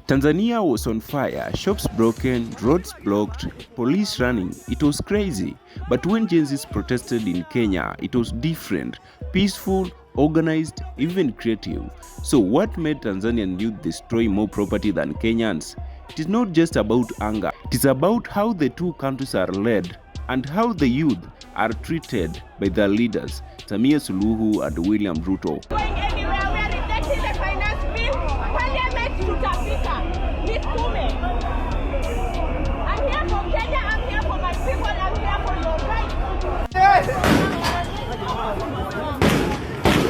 Tanzania was on fire, shops broken, roads blocked, police running. It was crazy. But when Gen Zs protested in Kenya, it was different, peaceful, organized, even creative. So what made Tanzanian youth destroy more property than Kenyans? It is not just about anger. It is about how the two countries are led and how the youth are treated by their leaders, Samia Suluhu and William Ruto.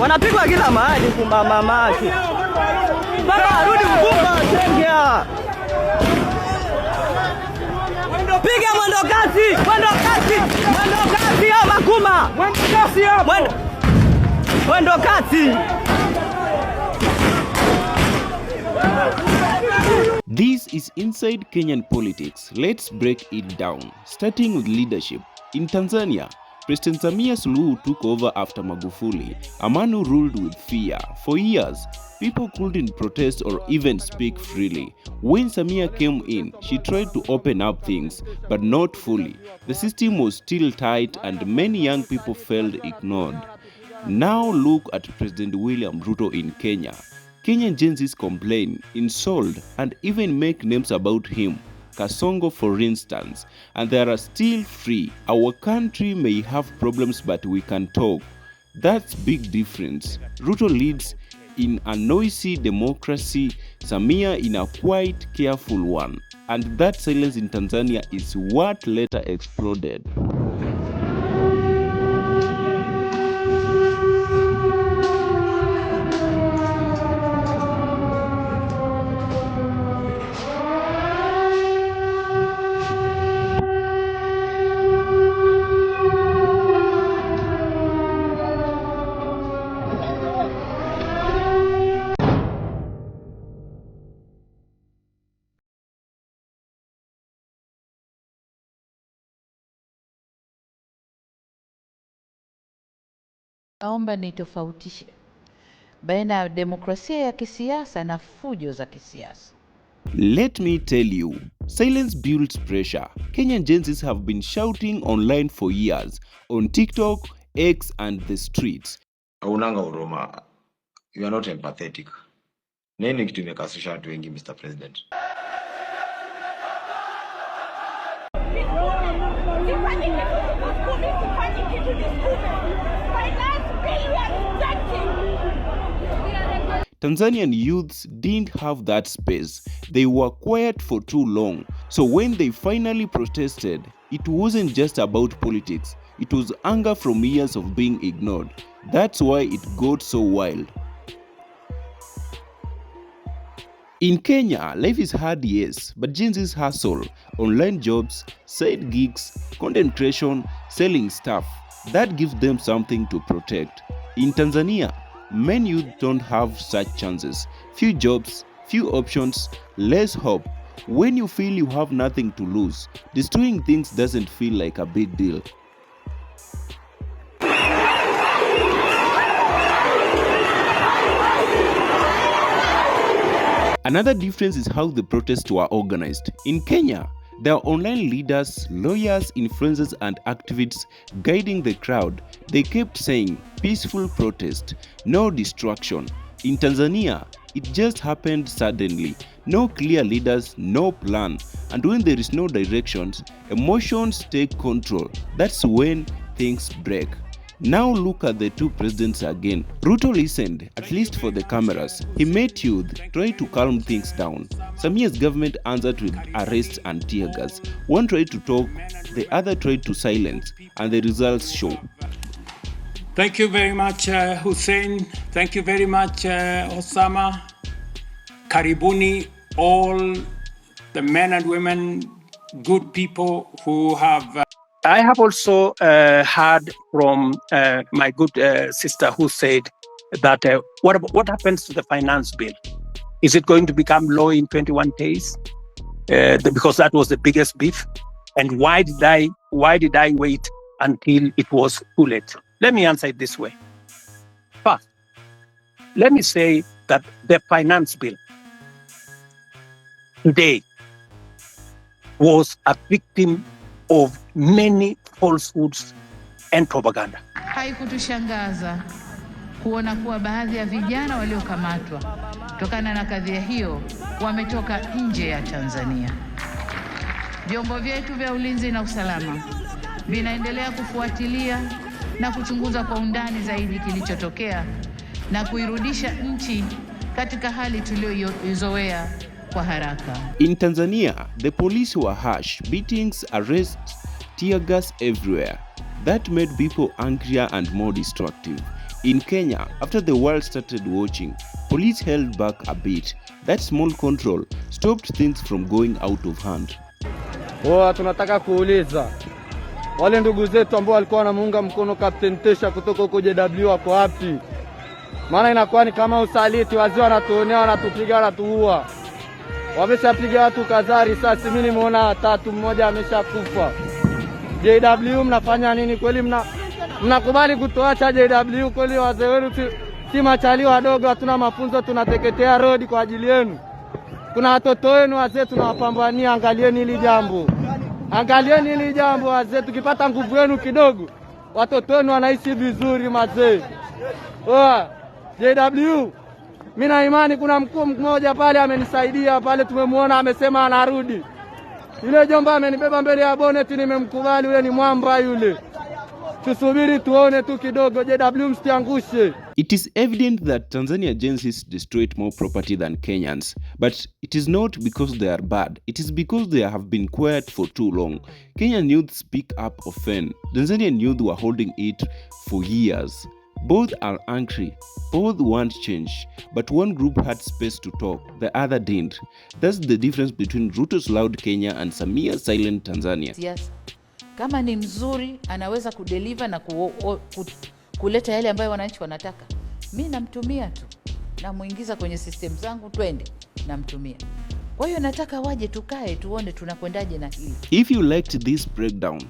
Wanapigwa kila mahali mamake. Mpaka arudi mkumba tengea. Piga mwendo kasi ya makuma. Mwendo kasi. This is inside Kenyan politics. Let's break it down, starting with leadership. In Tanzania, President Samia Suluhu took over after Magufuli, a man who ruled with fear. For years, people couldn't protest or even speak freely. When Samia came in, she tried to open up things, but not fully. The system was still tight and many young people felt ignored. Now look at President William Ruto in Kenya. Kenyan Gen Zs complain, insult, and even make names about him. Kasongo, for instance, and they are still free. Our country may have problems, but we can talk. That's big difference. Ruto leads in a noisy democracy, Samia in a quiet, careful one. And that silence in Tanzania is what later exploded. Naomba nitofautishe baina ya demokrasia ya kisiasa na fujo za kisiasa. Let me tell you, silence builds pressure. Kenyan Gen Zs have been shouting online for years, on TikTok, X, and the streets. Haunanga huruma. You are not empathetic. Nini kitu imekasisha watu wengi, Mr. President? Tanzanian youths didn't have that space. They were quiet for too long. So when they finally protested, it wasn't just about politics. It was anger from years of being ignored. That's why it got so wild. In Kenya, life is hard, yes, but Gen Z's hustle, online jobs, side gigs, content creation, selling stuff, that gives them something to protect. In Tanzania, many youth don't have such chances. Few jobs, few options, less hope. When you feel you have nothing to lose, destroying things doesn't feel like a big deal. Another difference is how the protests were organized. In Kenya, there are online leaders, lawyers, influencers, and activists guiding the crowd. They kept saying, peaceful protest, no distraction. In Tanzania, it just happened suddenly. No clear leaders, no plan. And when there is no directions, emotions take control. That's when things break. Now look at the two presidents again. Ruto listened, at least for the cameras. He met youth, tried to calm things down. Samia's government answered with arrests and tear gas. One tried to talk, the other tried to silence, and the results show. Thank you very much, Hussein. Thank you very much, Osama. Karibuni, all the men and women, good people who have... I have also heard from my good sister who said that what happens to the finance bill? Is it going to become law in 21 days? Because that was the biggest beef. And why did I wait until it was too late? Let me answer it this way. First, let me say that the finance bill today was a victim of many falsehoods and propaganda. Haikutushangaza kuona kuwa baadhi ya vijana waliokamatwa kutokana na kadhia hiyo wametoka nje ya Tanzania. Vyombo vyetu vya ulinzi na usalama vinaendelea kufuatilia na kuchunguza kwa undani zaidi kilichotokea na kuirudisha nchi katika hali tuliyoizoea kwa haraka. In Tanzania, the police were harsh, beatings, arrests, tear gas everywhere. That made people angrier and more destructive. In Kenya, after the world started watching, police held back a bit. That small control stopped things from going out of hand. Tunataka kuuliza wale ndugu zetu ambao walikuwa wanamuunga mkono Captain Tesha kutoka huko JW wako wapi? Maana inakuwa ni kama usaliti, wazee wanatuonea, wanatupiga, wanatuua. Wameshapiga watu kadhaa risasi, mimi nimeona 3, mmoja ameshakufa. JW mnafanya nini kweli? Mnakubali kutoacha JW kweli? Wazee wenu si machali wadogo, hatuna mafunzo, tunateketea road kwa ajili yenu. Kuna watoto wenu wazee tunawapambania, angalieni hili jambo. Angalieni hili jambo wazee, tukipata nguvu yenu kidogo, watoto wenu wanaishi vizuri mazee. JW, mimi na imani kuna mkuu mmoja pale amenisaidia pale, tumemwona amesema anarudi. Yule jomba amenibeba mbele ya bonnet, nimemkubali, yule ni mwamba yule. Tusubiri tuone tu kidogo, JW msiangushe. It is evident that Tanzania agencies destroyed more property than Kenyans, but it is not because they are bad. It is because they have been quiet for too long. Kenyan youth speak up often. Tanzanian youth were holding it for years. Both are angry, both want change, but one group had space to talk, the other didn't. That's the difference between Ruto's loud Kenya and Samia's silent Tanzania. Yes. Kama ni mzuri anaweza kudeliver na kuleta yale ambayo wananchi wanataka, mimi namtumia tu, namuingiza kwenye system zangu, twende, namtumia. Kwa hiyo nataka waje tukae tuone tunakwendaje na hili. If you liked this breakdown,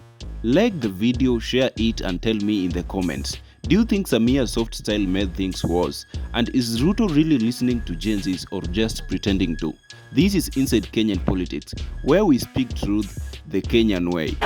like the video, share it and tell me in the comments. Do you think Samia's soft style made things worse? And is Ruto really listening to Gen Zs or just pretending to? This is Inside Kenyan Politics, where we speak truth the Kenyan way.